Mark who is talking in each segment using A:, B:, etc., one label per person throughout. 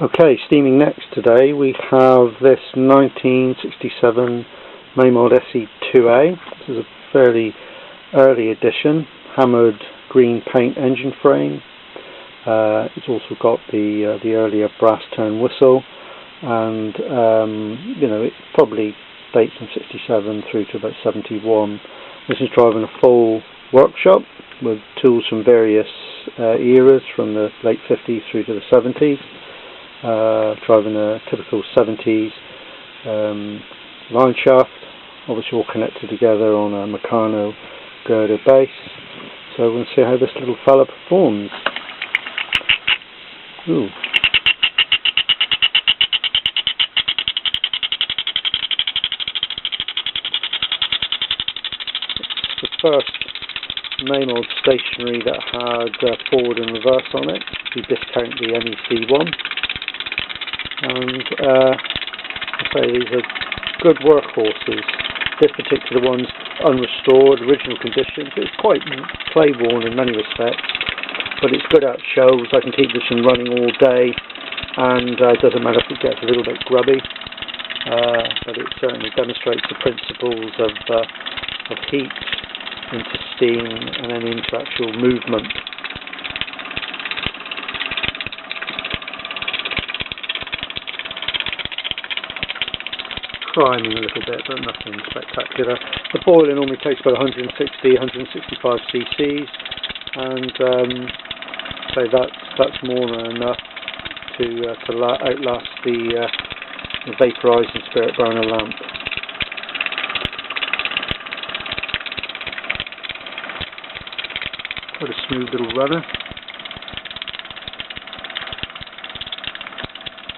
A: Okay, steaming next today we have this 1967 Mamod Se2a. This is a fairly early edition, hammered green paint engine frame. It's also got the earlier brass tone whistle, and it probably dates from 67 through to about 71. This is driving a full workshop with tools from various eras from the late 50s through to the 70s. Driving a typical 70s line shaft, obviously all connected together on a Meccano girder base. So we're going to see how this little fella performs. Ooh. It's the first Mamod stationary that had forward and reverse on it, if you discount the MEC1. And I say these are good workhorses. This particular one's unrestored, original condition. It's quite play worn in many respects, but it's good at shows. I can keep this one running all day, and it doesn't matter if it gets a little bit grubby, but it certainly demonstrates the principles of heat into steam and then into actual movement. Priming a little bit, but nothing spectacular. The boiler normally takes about 165 cc's, and so that's more than enough to outlast the vaporising spirit burner lamp. Quite a smooth little runner.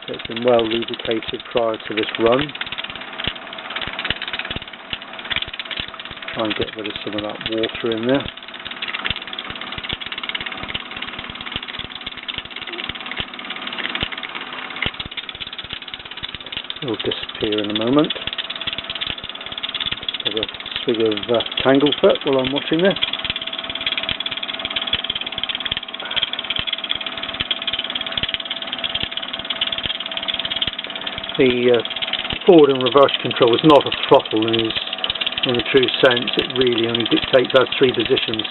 A: It's been well lubricated prior to this run. Try and get rid of some of that water in there. It'll disappear in a moment. Just have a swig of Tanglefoot while I'm watching this. The forward and reverse control is not a throttle in the true sense. It really only dictates our three positions: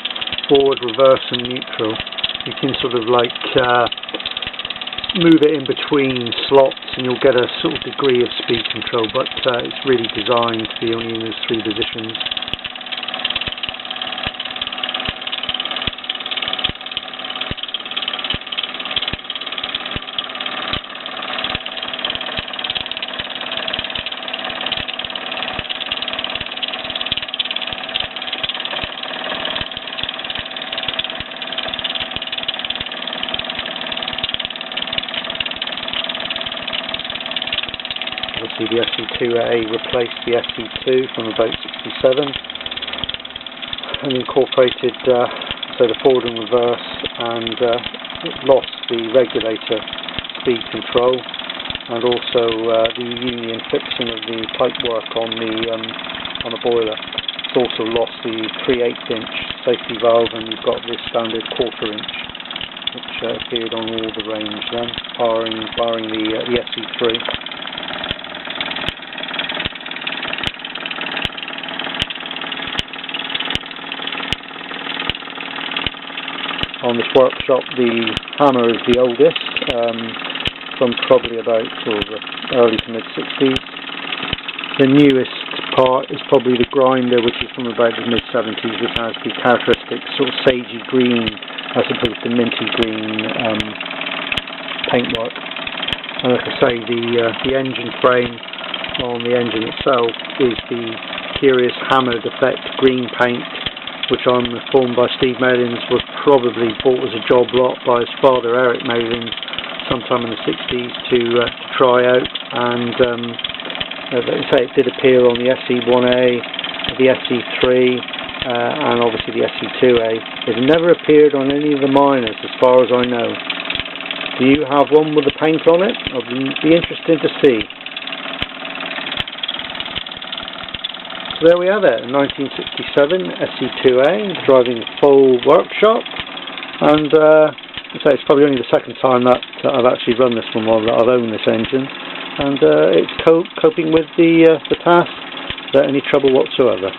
A: forward, reverse and neutral. You can sort of like move it in between slots and you'll get a sort of degree of speed control, but it's really designed to be only in those three positions. Obviously the Se2a replaced the Se2 from about 67 and incorporated so the forward and reverse, and it lost the regulator speed control and also the union fixing of the pipework on the boiler. It's also lost the 3/8 inch safety valve, and you've got this standard 1/4 inch which appeared on all the range then, barring the Se3. On this workshop, the hammer is the oldest, from probably about sort of early to mid-60s. The newest part is probably the grinder, which is from about the mid-70s, which has the characteristic sort of sagey green as opposed to minty green paintwork. And like I say, the engine frame on the engine itself is the curious hammered effect green paint, which I'm informed by Steve Malins was probably bought as a job lot by his father Eric Malins sometime in the 60s to try out, and as I say, it did appear on the Se1a, the Se3 and obviously the Se2a. It never appeared on any of the miners as far as I know. Do you have one with the paint on it? I'd be interested to see. So there we have it, 1967 Se2a, driving full workshop, and So it's probably only the second time that I've actually run this one while I've owned this engine, and it's coping with the task without any trouble whatsoever.